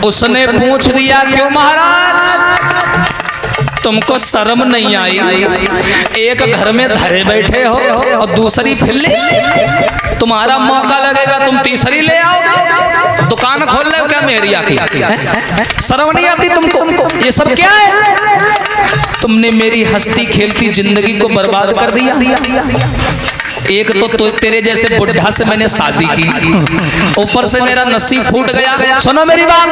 उसने पूछ दिया क्यों महाराज, तुमको शर्म नहीं आई? एक घर में धरे बैठे हो और दूसरी फिर ले आई? तुम्हारा मौका लगेगा तुम तीसरी ले आओगे? दुकान खोल रहे हो क्या मेरी आखिर? शर्म नहीं आती तुमको? ये सब क्या है? तुमने मेरी हंसती खेलती जिंदगी को बर्बाद कर दिया। एक तो तेरे जैसे बुढ़ा से मैंने शादी की, ऊपर से मेरा नसीब फूट गया। सुनो मेरी बात,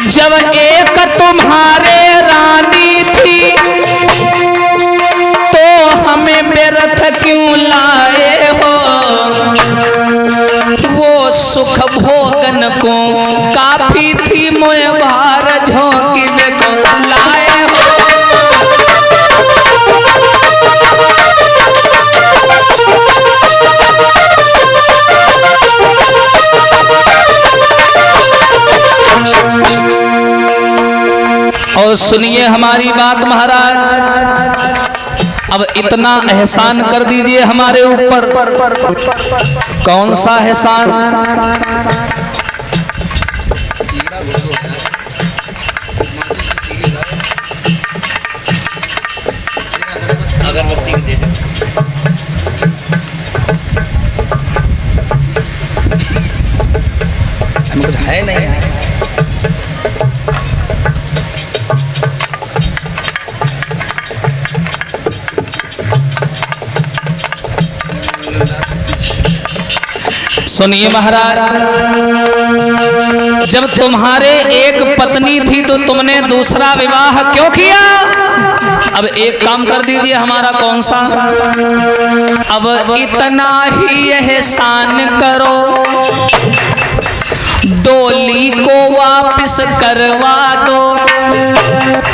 जब एक तुम्हारे रानी थी तो हमें व्यर्थ क्यों लाए हो? वो सुख भोगन को काफी थी, मोए भार झोंकी को लाए हो। और सुनिए हमारी बात महाराज, अब इतना एहसान कर दीजिए हमारे ऊपर। कौन सा एहसान? अगरबत्ती दे दो। कुछ है नहीं। सुनिए महाराज, जब तुम्हारे एक पत्नी थी तो तुमने दूसरा विवाह क्यों किया? अब एक काम कर दीजिए हमारा। कौन सा? अब इतना ही एहसान करो, डोली को वापस करवा दो,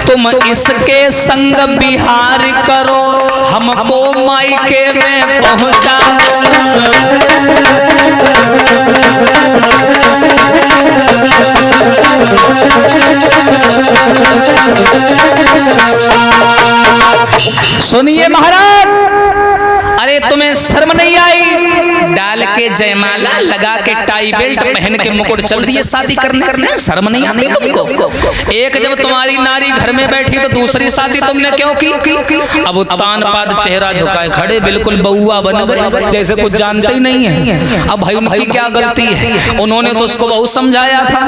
तुम इसके संग बिहार करो, हमको मायके में पहुंचा दो। सुनिए महाराज, अरे तुम्हें शर्म नहीं आई? डाल के जयमाला लगा के टाई बेल्ट पहन के मुकुट चल दिए शादी करने। शर्म नहीं आती तुमको? एक जब तुम्हारी नारी घर में बैठी तो दूसरी शादी तुमने क्यों की? अब तान पाद चेहरा झुकाए खड़े, बिल्कुल बउआ बन गए, जैसे कुछ जानते ही नहीं है। अब भाई उनकी क्या गलती है? उन्होंने तो उसको बहुत समझाया था।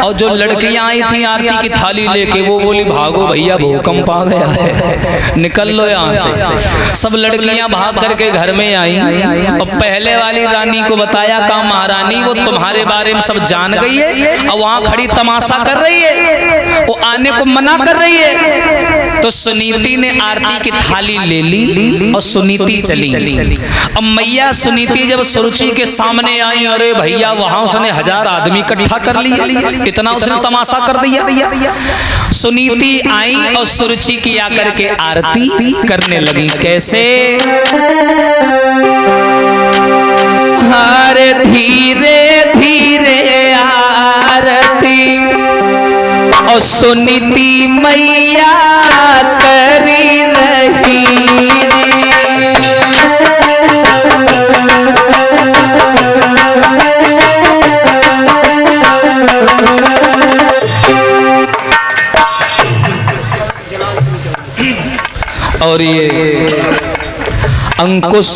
और जो लड़कियां आई थी आरती की थाली लेके, वो बोली भागो भैया भूकंप आ गया है, निकल लो यहाँ से। सब लड़कियां भाग करके घर में आई और पहले वाली रानी को बताया का महारानी वो तुम्हारे बारे में सब जान गई है और वहां खड़ी तमाशा कर रही है, वो आने को मना कर रही है। तो सुनीति ने आरती की थाली ले ली और सुनीति चली। अब मैया सुनीति जब सुरुचि के सामने आई, अरे भैया वहां उसने 1000 आदमी इकट्ठा कर लिया, इतना उसने तमाशा कर दिया। सुनीति आई और सुरुचि की आकर के आरती करने लगी। कैसे? हर धीरे धीरे आरती और सुनीति मैया करी रही। और ये अंकुश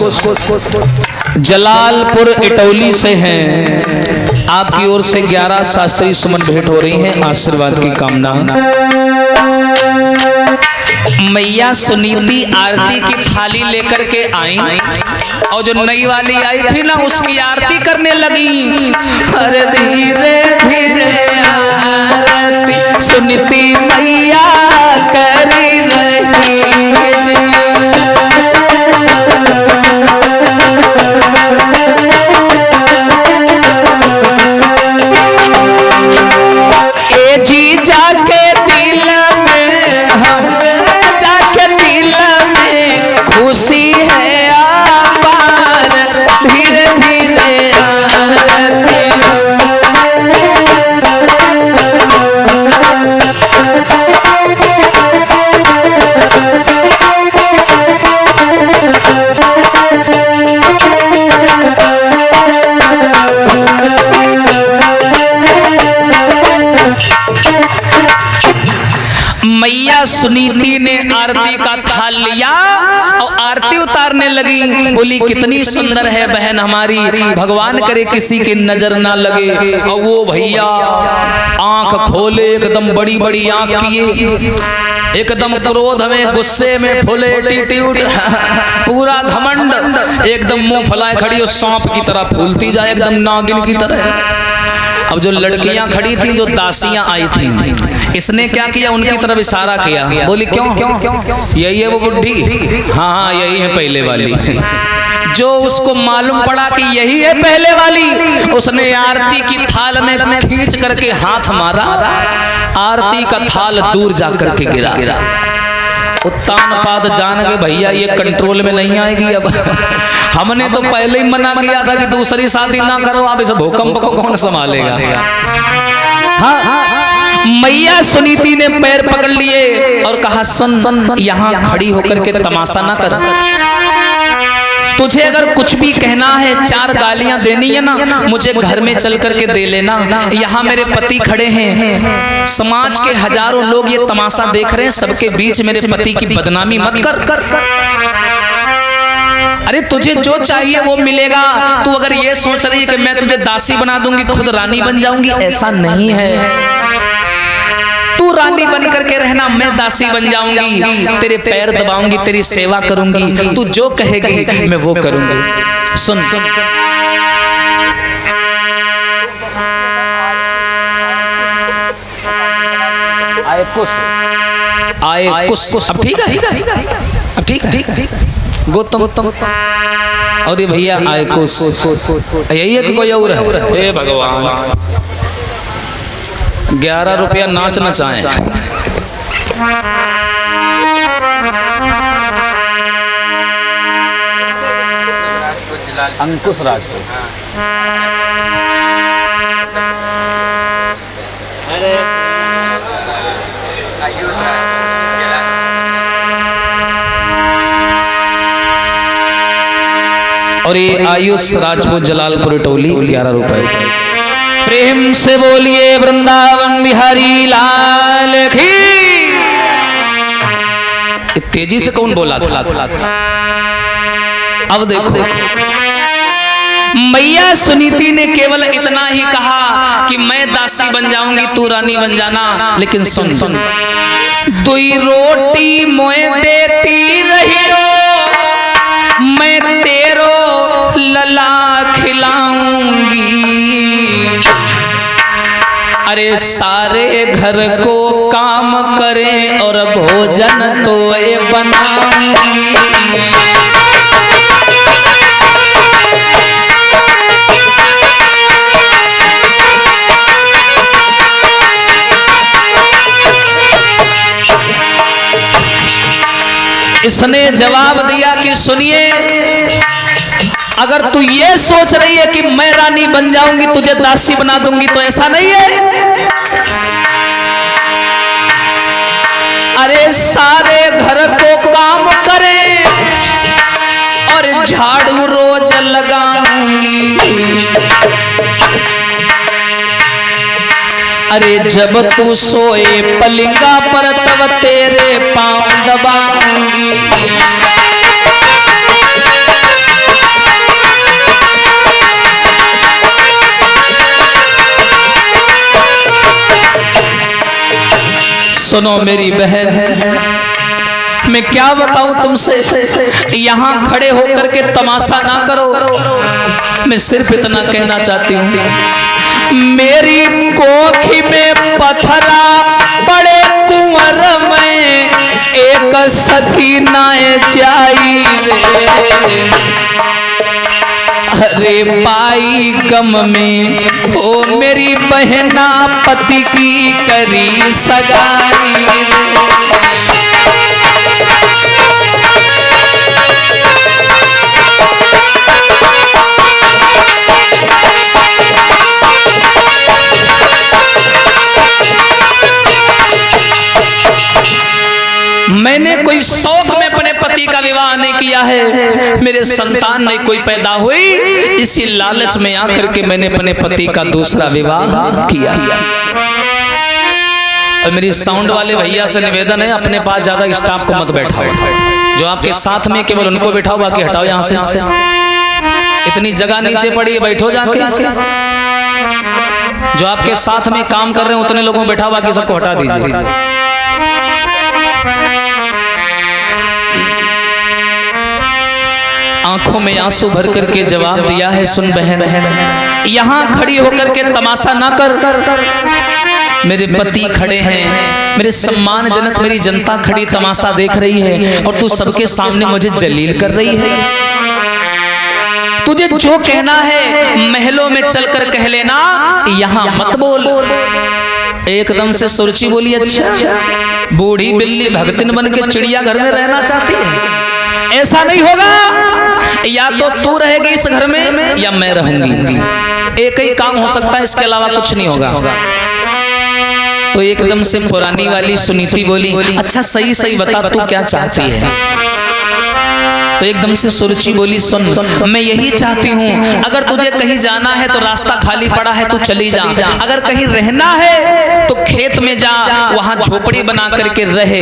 जलालपुर इटौली से हैं। आपकी ओर से 11 शास्त्रीय सुमन भेंट हो रही हैं, आशीर्वाद की कामना। मैया सुनीति आरती की थाली लेकर के आई और जो नई वाली आई थी ना उसकी आरती करने लगी। अरे धीरे धीरे आरती सुनीति मैया करी रही। मैया सुनीति ने आरती का थाल लिया और आरती उतारने लगी। बोली कितनी सुंदर है बहन हमारी, भगवान करे किसी की नजर ना लगे। और वो भैया आंख खोले, एकदम बड़ी बड़ी आंख किए, एकदम क्रोध में गुस्से में फुले एटीट्यूड, पूरा घमंड, एकदम मुंह फुलाए खड़ी और सांप की तरह फूलती जाए, एकदम नागिन की तरह। अब जो लड़कियां खड़ी थी, जो दासियां आई थी, इसने क्या किया, उनकी तरफ इशारा किया। बोली क्यों, यही है वो बुढ़ी? हाँ हाँ यही है पहले वाली। जो उसको मालूम पड़ा कि यही है पहले वाली, उसने आरती की थाल में खींच करके हाथ मारा, आरती का थाल दूर जा करके गिरा। उत्तान पाद जान के भैया ये कंट्रोल में नहीं आएगी। अब हमने तो पहले ही मना किया था कि दूसरी शादी ना करो, अब इस भूकंप को कौन संभालेगा। हाँ, मैया सुनीति ने पैर पकड़ लिए और कहा सुन, यहाँ खड़ी होकर के तमाशा ना कर। तुझे अगर कुछ भी कहना है, 4 गालियां देनी है ना, मुझे घर में चल करके दे लेना। यहाँ मेरे पति खड़े हैं, समाज के हजारों लोग ये तमाशा देख रहे हैं, सबके बीच मेरे पति की बदनामी मत कर। अरे तुझे जो चाहिए वो मिलेगा। तू अगर ये सोच रही है कि मैं तुझे दासी बना दूंगी, खुद रानी बन जाऊंगी, ऐसा नहीं है। तू रानी बन करके रहना, मैं दासी बन जाऊंगी, तेरे पैर दबाऊंगी, तेरी सेवा करूंगी, तू जो कहेगी मैं वो करूंगी। सुन, आए कुछ अब ठीक है, अब ठीक है गौतम। और ये भैया आए कुछ, यही है कि कोई और है? हे भगवान, 11 रुपया नाचना चाहें। अंकुश राजपूत। और ये आयुष राजपूत जलालपुर टोली 11 रुपए। प्रेम से बोलिए वृंदावन बिहारी लाल की। तेजी से कौन बोला था? अब देखो, मैया सुनीति ने केवल इतना ही कहा कि मैं दासी बन जाऊंगी, तू रानी बन जाना। लेकिन सुन, 2 रोटी मोए देती रही हो, मैं तेरो लला खिलाऊंगी। अरे सारे घर को काम करें और भोजन तो ये बनाऊंगी। इसने जवाब दिया कि सुनिए, अगर तू ये सोच रही है कि मैं रानी बन जाऊंगी, तुझे दासी बना दूंगी, तो ऐसा नहीं है। अरे सारे घर को काम करें और झाड़ू रोज लगाऊंगी। अरे जब तू सोए पलिंगा पर, तब तेरे पांव दबाऊंगी। सुनो मेरी बहन, मैं क्या बताऊं तुमसे, यहाँ खड़े होकर के तमाशा ना करो। मैं सिर्फ इतना कहना चाहती हूँ, मेरी कोखी में पत्थरा बड़े कुंवर में एक सकीनाए चाहिए। अरे पाई गम में ओ मेरी बहना, पति की करी सगाई। मैंने कोई शौक में अपने पति का विवाह नहीं किया है, मेरे संतान नहीं कोई पैदा हुई, इसी लालच में आकर के मैंने अपने पति का दूसरा विवाह किया। और मेरी साउंड वाले भैया से निवेदन है, अपने पास ज्यादा स्टाफ को मत बैठाओ, जो आपके साथ में केवल उनको बैठाओ, बाकी हटाओ यहाँ से। इतनी जगह नीचे पड़ी है, बैठो जाके। जो आपके साथ में काम कर रहे हैं उतने लोगों को बैठाओ, बाकी सबको हटा दीजिए। आंखों में आंसू भर करके जवाब दिया है, सुन बहन, यहाँ खड़ी होकर के तमाशा ना कर। मेरे पति खड़े हैं, मेरे सम्मानजनक मेरी जनता खड़ी तमाशा देख रही है, और तू सबके सामने मुझे जलील कर रही है। तुझे जो कहना है महलों में चलकर कह लेना, यहाँ मत बोल। एकदम से सुरुचि बोली, अच्छा बूढ़ी बिल्ली भगतिन बन के चिड़िया घर में रहना चाहती है? ऐसा नहीं होगा, या तो तू रहेगी इस घर में या मैं रहूंगी। एक ही काम हो सकता है, इसके अलावा कुछ नहीं होगा। तो एकदम से पुरानी वाली सुनीति बोली, अच्छा सही सही बता तू क्या चाहती है? तो एकदम से सुरुचि बोली, सुन मैं यही चाहती हूँ, अगर तुझे कहीं जाना है तो रास्ता खाली पड़ा है तो चली जा, अगर कहीं रहना है तो खेत में जा, वहां झोपड़ी बना करके रहे।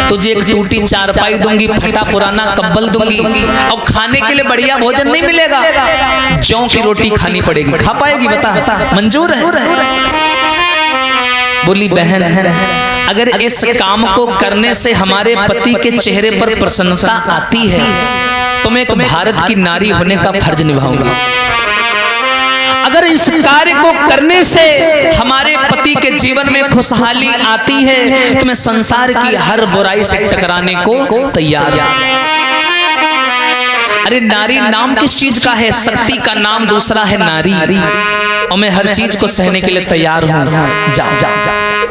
तुझे एक टूटी चारपाई दूंगी, फटा पुराना कंबल दूंगी, और खाने के लिए बढ़िया भोजन नहीं मिलेगा, जौ की रोटी खानी पड़ेगी। खा पाएगी? बता, मंजूर है? बोली, बहन अगर इस काम को करने से हमारे पति के चेहरे पर प्रसन्नता आती है तो मैं एक भारत की नारी होने का फर्ज निभाऊंगी। अगर इस कार्य को करने से हमारे पति के जीवन में खुशहाली आती है तो मैं संसार की हर बुराई से टकराने को तैयार हूं। अरे नारी नाम किस चीज का है? शक्ति का नाम दूसरा है नारी, और मैं हर चीज को सहने के लिए तैयार हूं। जा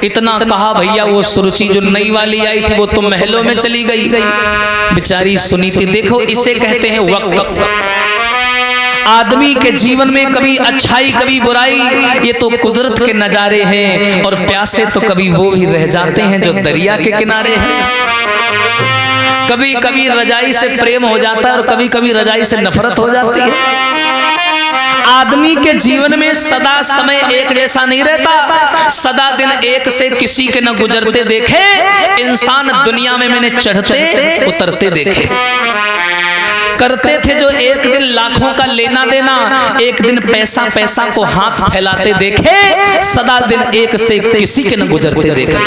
इतना कहा भैया, वो सुरुचि जो नई वाली आई थी वो तो महलों में चली गई। बेचारी सुनीति, देखो इसे कहते हैं वक्त। आदमी के जीवन में कभी अच्छाई कभी बुराई, ये तो कुदरत के नजारे हैं, और प्यासे तो कभी वो भी रह जाते हैं जो दरिया के किनारे हैं। कभी कभी रजाई से प्रेम हो जाता है और कभी कभी रजाई से नफरत हो जाती है। आदमी के जीवन में सदा समय एक जैसा नहीं रहता, सदा दिन एक से किसी के न गुजरते देखे। इंसान दुनिया में मैंने चढ़ते उतरते देखे। करते थे जो एक दिन लाखों का लेना देना, एक दिन पैसा पैसा को हाथ फैलाते देखे। सदा दिन एक से किसी के न गुजरते देखे।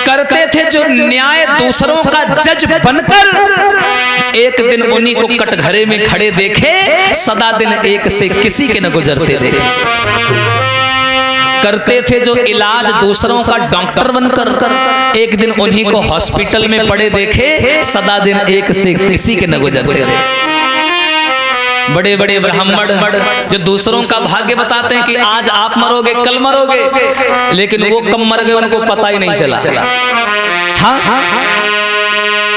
करते थे जो न्याय दूसरों का जज बनकर, एक दिन उन्हीं को कटघरे में खड़े देखे। सदा दिन एक से किसी के न गुजरते देखे। करते थे जो इलाज दूसरों का डॉक्टर बनकर, एक दिन उन्हीं को हॉस्पिटल में पड़े देखे। सदा दिन एक से किसी के न गुजरते देखे। बड़े बड़े ब्राह्मण जो दूसरों का भाग्य बताते हैं कि आज आप मरोगे कल मरोगे, लेकिन वो कब मर गए उनको पता ही नहीं चला। हाँ,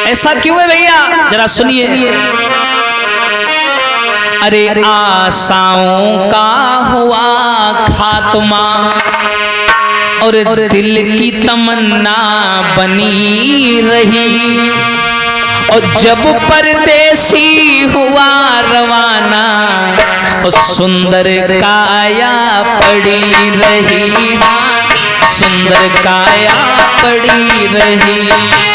ऐसा क्यों है भैया? जरा सुनिए। अरे आशाओं का हुआ खात्मा और दिल की तमन्ना बनी रही, और जब परदेसी हुआ रवाना और सुंदर काया पड़ी रही। हाँ, सुंदर काया पड़ी रही।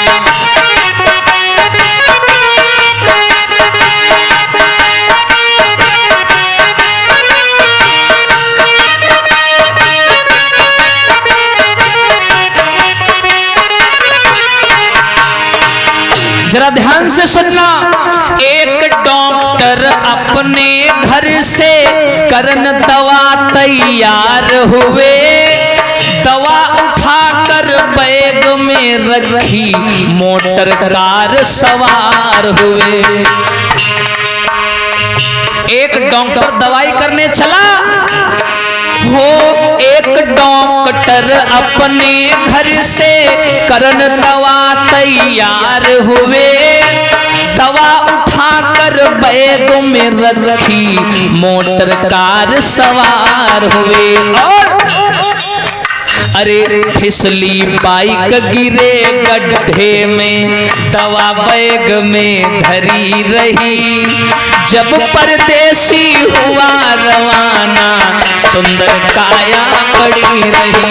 जरा ध्यान से सुनना। एक डॉक्टर अपने घर से करन दवा तैयार हुए, दवा उठाकर बैग में रखी, मोटर कार सवार हुए। एक डॉक्टर दवाई करने चला हो, एक डॉक्टर अपने घर से करन दवा तैयार हुए, दवा उठाकर बैग में रखी, मोटर कार सवार हुए। और अरे फिसली बाइक गिरे गड्ढे में, दवा बैग में धरी रही। जब परदेसी हुआ रवाना, सुंदर काया पड़ी रही।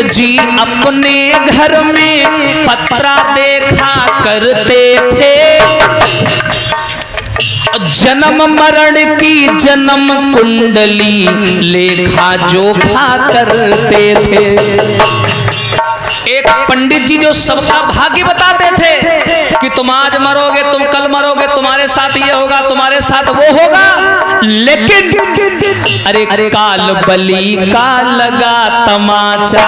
जी अपने घर में पत्रा देखा करते थे, जन्म मरण की जन्म कुंडली लेखा जोखा करते थे। एक पंडित जी जो सबका भाग्य बताते थे कि तुम आज मरोगे, तुम कल मरोगे, तुम्हारे साथ ये होगा, तुम्हारे साथ वो होगा, लेकिन अरे काल बली का लगा तमाचा,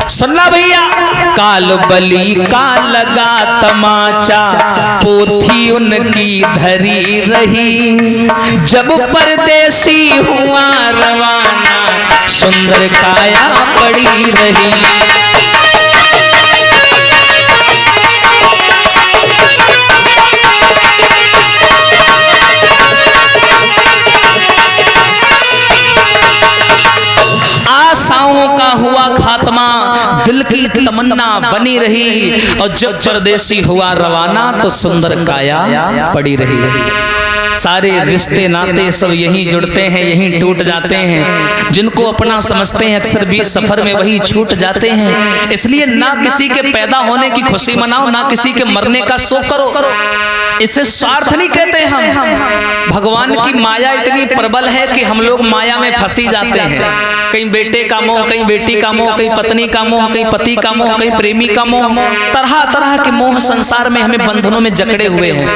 सुनना भैया, काल बली का लगा तमाचा, पोथी उनकी धरी रही, जब परदेसी हुआ रवाना, सुंदर काया पड़ी रही। आशाओं का हुआ खात्मा, दिल की तमन्ना बनी रही, और जब परदेसी हुआ रवाना तो सुंदर काया पड़ी रही। सारे रिश्ते नाते सब यहीं जुड़ते हैं, यहीं टूट जाते हैं। जिनको अपना समझते हैं अक्सर बीच सफर में वही छूट जाते हैं। इसलिए ना किसी के पैदा होने की खुशी मनाओ, ना किसी के मरने का शोक करो। इसे स्वार्थ नहीं कहते हम। भगवान की माया इतनी प्रबल है कि हम लोग माया में फंसी जाते हैं। कहीं बेटे का मोह, कहीं बेटी का मोह, कहीं पत्नी का मोह, कहीं पति का मोह, कहीं प्रेमी का मोह, तरह तरह के मोह संसार में हमें बंधनों में जकड़े हुए हैं।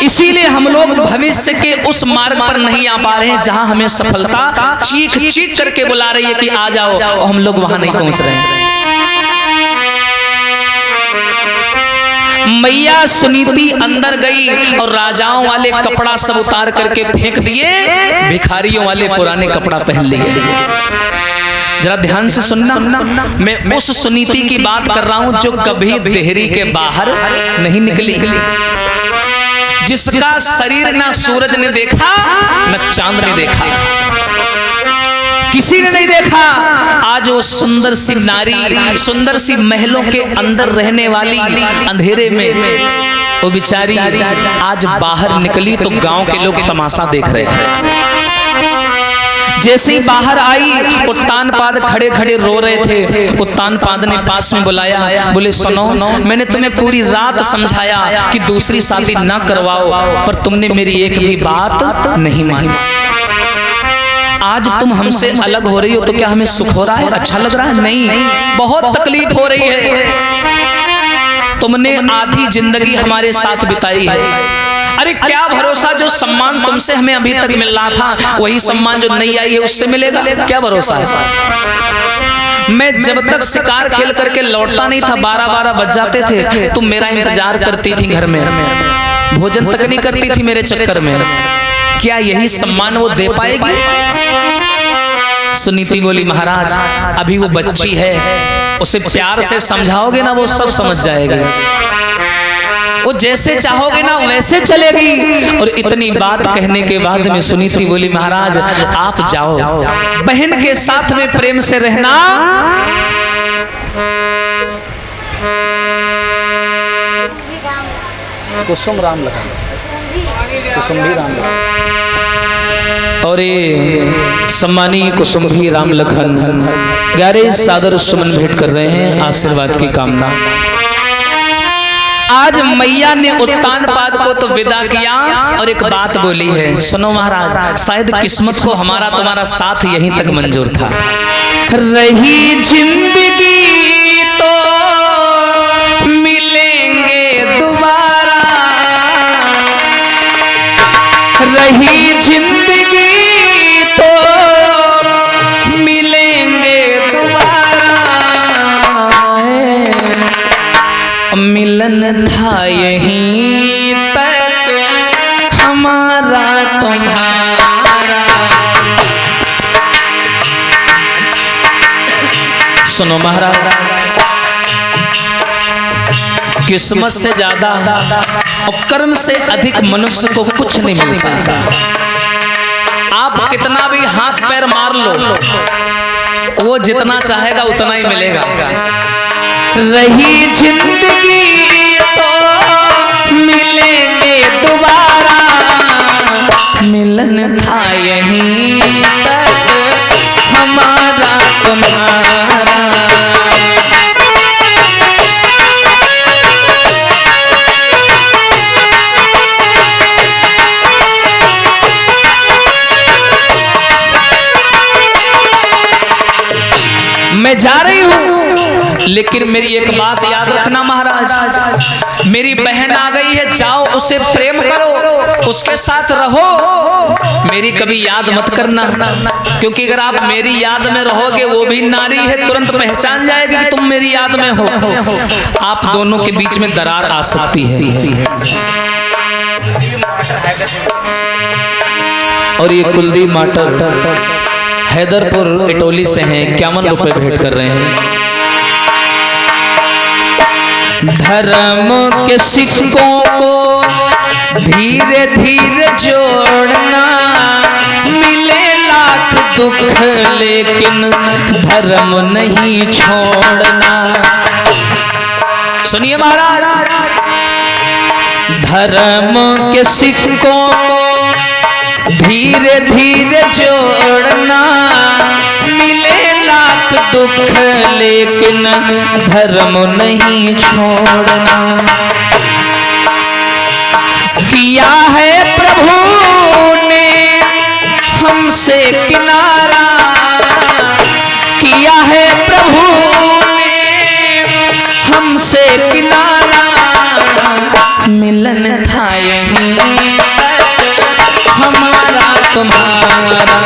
इसीलिए हम लोग भविष्य के उस मार्ग पर नहीं आ पा रहे हैं जहां हमें सफलता चीख चीख करके बुला रही है कि आ जाओ, और हम लोग वहां नहीं पहुंच रहे हैं। मैया सुनीति अंदर गई और राजाओं वाले कपड़ा सब उतार करके फेंक दिए, भिखारियों वाले पुराने कपड़ा पहन लिए। जरा ध्यान से सुनना, मैं उस सुनीति की बात कर रहा हूं जो कभी देहरी के बाहर नहीं निकली, जिसका शरीर ना सूरज ने देखा न चांद ने देखा, किसी ने नहीं देखा। आज वो सुंदर सी नारी, सुंदर सी महलों के अंदर रहने वाली अंधेरे में वो बेचारी आज बाहर निकली तो गांव के लोग तमाशा देख रहे हैं। जैसे ही बाहर आई, उत्तान पाद खड़े खड़े रो रहे थे। उत्तान पाद ने पास में बुलाया, बोले सुनो, मैंने तुम्हें पूरी रात समझाया कि दूसरी शादी ना करवाओ, पर तुमने मेरी एक भी बात नहीं मानी। आज तुम हमसे अलग हो रही हो तो क्या हमें सुख हो रहा है, अच्छा लग रहा है? नहीं, बहुत तकलीफ हो रही है। तुमने आधी जिंदगी हमारे साथ बिताई है। अरे क्या भरोसा, जो सम्मान तुमसे हमें अभी तक मिल रहा था वही सम्मान जो नहीं आई है उससे मिलेगा, क्या भरोसा है? मैं जब तक शिकार खेल करके लौटता नहीं था, 12-12 बज जाते थे, तुम मेरा इंतजार करती थी घर में, भोजन तक नहीं करती थी मेरे चक्कर में। क्या यही सम्मान वो दे पाएगी? सुनीति बोली, महाराज अभी वो बच्ची है, उसे प्यार से समझाओगे ना वो सब समझ जाएगी, वो जैसे चाहोगे ना वैसे चलेगी। और इतनी बात कहने के बाद में सुनीति बोली, महाराज आप जाओ, बहन के साथ में प्रेम से रहना। कुसुम राम लखन, कुसुम भी राम लखन, और सम्मानी कुसुम भी राम लखन 11 सादर सुमन भेंट कर रहे हैं आशीर्वाद की कामना। आज मैया ने उत्तान पाद को तो विदा किया और एक बात बोली है, सुनो महाराज, शायद किस्मत को हमारा तुम्हारा साथ यहीं तक मंजूर था। रही जिंदगी तो मिलेंगे दोबारा, रही जिंदगी तो मिलेंगे दोबारा, मिलन था यहीं तक हमारा तुम्हारा। सुनो महाराज, किस्मत से ज्यादा और कर्म से अधिक मनुष्य को कुछ नहीं मिलता। आप कितना भी हाथ पैर मार लो, वो जितना चाहेगा उतना ही मिलेगा। रही जिंदगी तो मिलेंगे दोबारा, मिलन था यहीं तक हमारा तुम्हारा। मैं जा रही हूं, लेकिन मेरी एक बात याद रखना महाराज, मेरी बहन आ गई है, जाओ उसे प्रेम करो, उसके साथ रहो, मेरी कभी याद मत करना, क्योंकि अगर आप मेरी याद में रहोगे, वो भी नारी है, तुरंत पहचान जाएगी कि तुम मेरी याद में हो, आप दोनों के बीच में दरार आ सकती है। और ये कुलदीप माटर हैदरपुर इटोली से हैं, 51 रुपए भेंट कर रहे हैं। धर्म के सिक्कों को धीरे धीरे जोड़ना, मिले लाख दुख लेकिन धर्म नहीं छोड़ना। सुनिए महाराज, धर्म के सिक्कों को धीरे धीरे जोड़ना, मिले लाख दुख लेकिन धर्म नहीं छोड़ना। किया है प्रभु ने हमसे किनारा, किया है प्रभु ने हमसे किनारा, मिलन था यहीं हमारा तुम्हारा।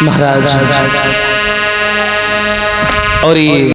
महाराज और ये